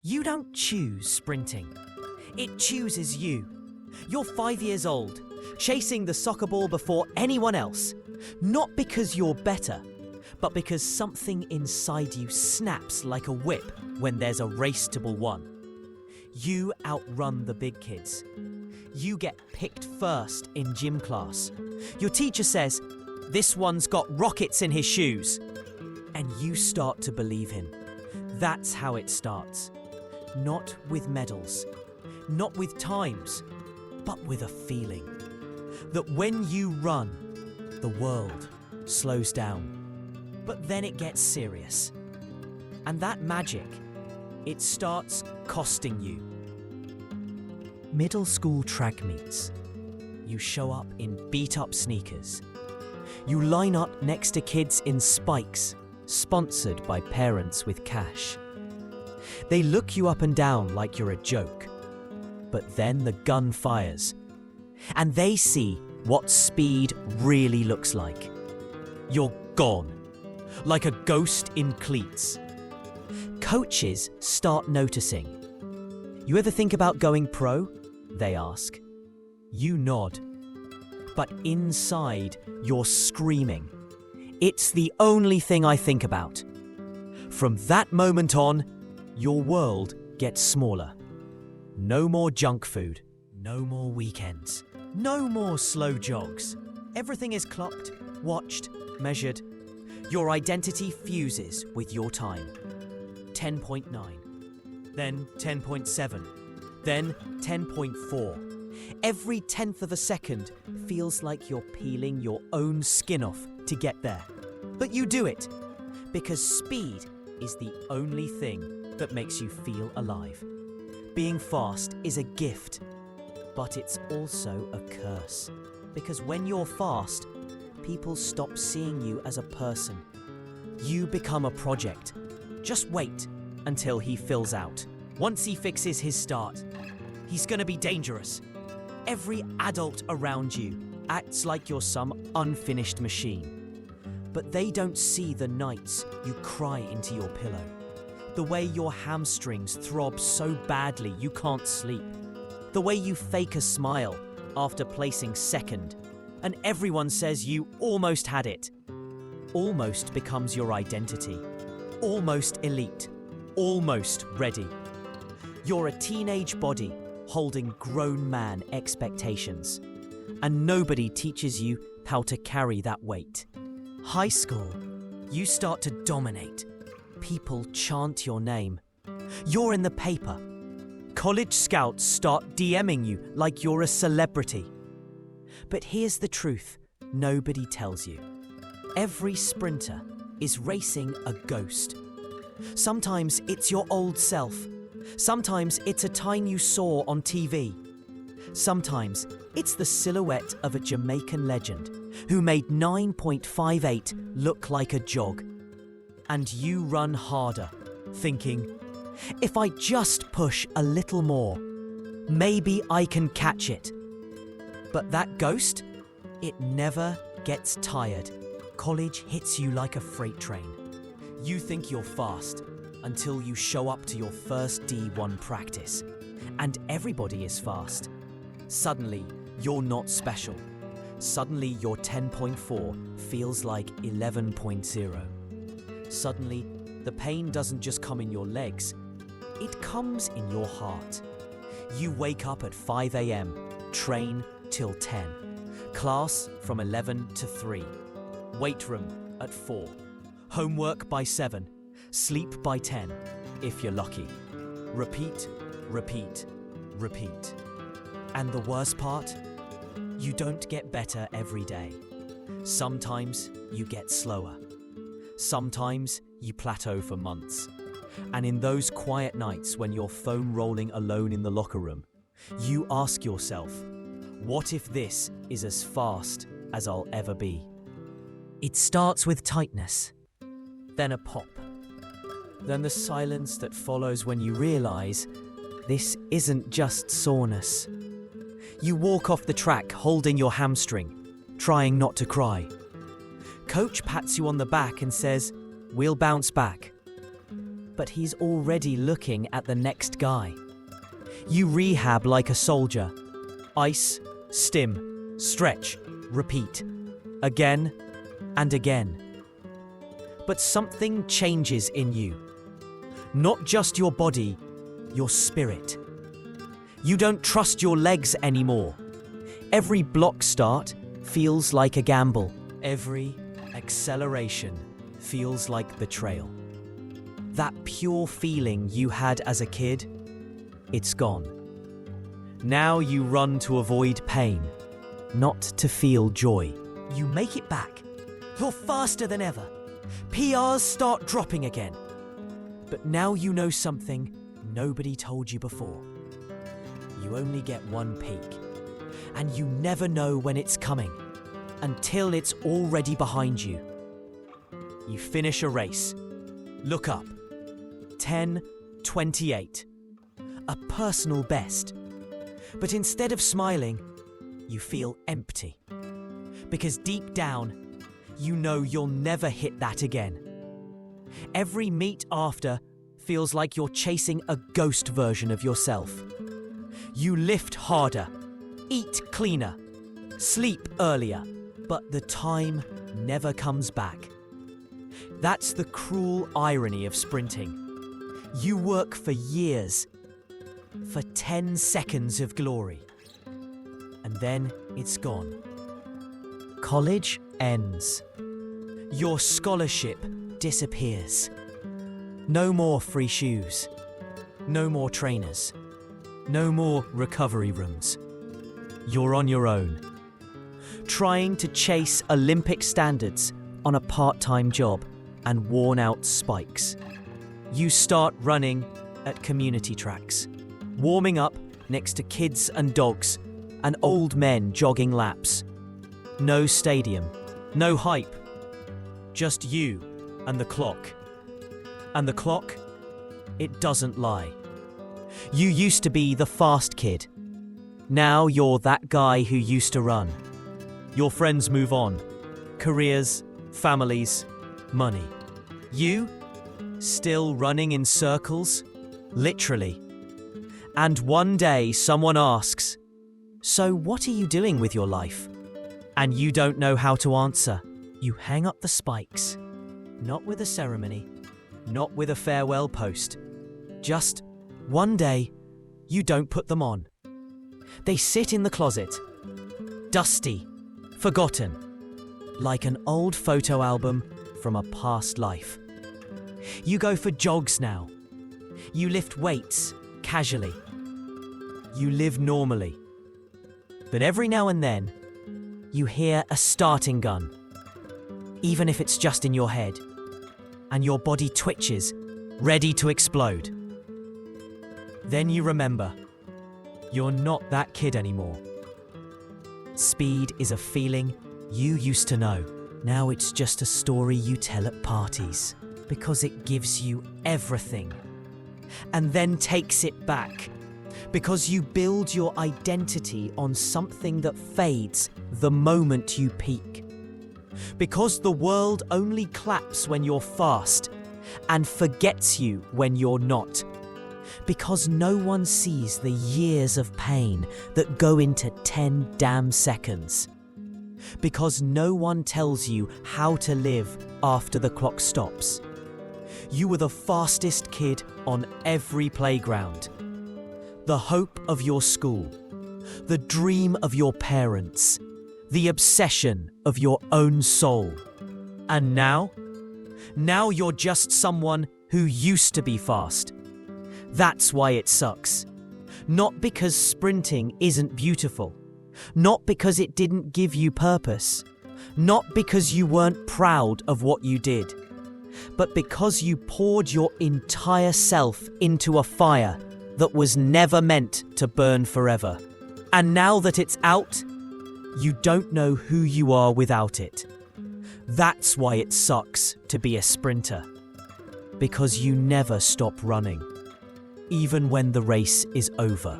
You don't choose sprinting. It chooses you. You're 5 years old, chasing the soccer ball before anyone else. Not because you're better, but because something inside you snaps like a whip when there's a race to be won. You outrun the big kids. You get picked first in gym class. Your teacher says, "This one's got rockets in his shoes." And you start to believe him. That's how it starts. Not with medals, not with times, but with a feeling that when you run, the world slows down. But then it gets serious. And that magic, it starts costing you. Middle school track meets. You show up in beat-up sneakers. You line up next to kids in spikes, sponsored by parents with cash. They look you up and down like you're a joke. But then the gun fires, and they see what speed really looks like. You're gone, like a ghost in cleats. Coaches start noticing. "You ever think about going pro?" they ask. You nod. But inside, you're screaming. "It's the only thing I think about." From that moment on, your world gets smaller. No more junk food. No more weekends. No more slow jogs. Everything is clocked, watched, measured. Your identity fuses with your time. 10.9. Then 10.7. Then 10.4. Every tenth of a second feels like you're peeling your own skin off to get there. But you do it because speed is the only thing that makes you feel alive. Being fast is a gift, but it's also a curse. Because when you're fast, people stop seeing you as a person. You become a project. Just wait until he fills out. Once he fixes his start, he's gonna be dangerous. Every adult around you acts like you're some unfinished machine. But they don't see the nights you cry into your pillow. The way your hamstrings throb so badly you can't sleep. The way you fake a smile after placing second, and everyone says you almost had it. Almost becomes your identity. Almost elite. Almost ready. You're a teenage body holding grown man expectations, and nobody teaches you how to carry that weight. High school, you start to dominate. People chant your name. You're in the paper. College scouts start DMing you like you're a celebrity. But here's the truth nobody tells you. Every sprinter is racing a ghost. Sometimes it's your old self. Sometimes it's a time you saw on TV. Sometimes it's the silhouette of a Jamaican legend who made 9.58 look like a jog. And you run harder, thinking, if I just push a little more, maybe I can catch it. But that ghost, it never gets tired. College hits you like a freight train. You think you're fast until you show up to your first D1 practice, and everybody is fast. Suddenly, you're not special. Suddenly, your 10.4 feels like 11.0. Suddenly, the pain doesn't just come in your legs, it comes in your heart. You wake up at 5 a.m., train till 10, class from 11 to 3, weight room at 4, homework by 7, sleep by 10, if you're lucky. Repeat, repeat, repeat. And the worst part? You don't get better every day. Sometimes you get slower. Sometimes you plateau for months. And in those quiet nights when you're foam rolling alone in the locker room, you ask yourself, what if this is as fast as I'll ever be? It starts with tightness, then a pop, then the silence that follows when you realize this isn't just soreness. You walk off the track holding your hamstring, trying not to cry. Coach pats you on the back and says, "We'll bounce back." but he's already looking at the next guy. You rehab like a soldier. Ice, stim, stretch, repeat. Again and again. But something changes in you. Not just your body, your spirit. You don't trust your legs anymore. Every block start feels like a gamble. Every acceleration feels like betrayal. That pure feeling you had as a kid, it's gone. Now you run to avoid pain, not to feel joy. You make it back. You're faster than ever. PRs start dropping again. But now you know something nobody told you before. You only get one peak, and you never know when it's coming until it's already behind you. You finish a race. Look up. 10:28. A personal best. But instead of smiling, you feel empty. Because deep down, you know you'll never hit that again. Every meet after feels like you're chasing a ghost version of yourself. You lift harder, eat cleaner, sleep earlier, but the time never comes back. That's the cruel irony of sprinting. You work for years, for 10 seconds of glory, and then it's gone. College ends. Your scholarship disappears. No more free shoes. No more trainers. No more recovery rooms. You're on your own, trying to chase Olympic standards on a part-time job and worn-out spikes. You start running at community tracks, warming up next to kids and dogs and old men jogging laps. No stadium, no hype, just you and the clock. And the clock, it doesn't lie. You used to be the fast kid. Now you're that guy who used to run. Your friends move on. Careers, families, money. You, still running in circles, literally. And one day someone asks, "So what are you doing with your life?" And you don't know how to answer. You hang up the spikes. Not with a ceremony, not with a farewell post. Just one day, you don't put them on. They sit in the closet, dusty, forgotten, like an old photo album from a past life. You go for jogs now. You lift weights casually. You live normally. But every now and then, you hear a starting gun, even if it's just in your head, and your body twitches, ready to explode. Then you remember, you're not that kid anymore. Speed is a feeling you used to know. Now it's just a story you tell at parties, because it gives you everything, and then takes it back, because you build your identity on something that fades the moment you peak. Because the world only claps when you're fast and forgets you when you're not. Because no one sees the years of pain that go into 10 damn seconds. Because no one tells you how to live after the clock stops. You were the fastest kid on every playground. The hope of your school. The dream of your parents. The obsession of your own soul. And now you're just someone who used to be fast. That's why it sucks. Not because sprinting isn't beautiful. Not because it didn't give you purpose. Not because you weren't proud of what you did. But because you poured your entire self into a fire that was never meant to burn forever. And now that it's out, you don't know who you are without it. That's why it sucks to be a sprinter. Because you never stop running, even when the race is over.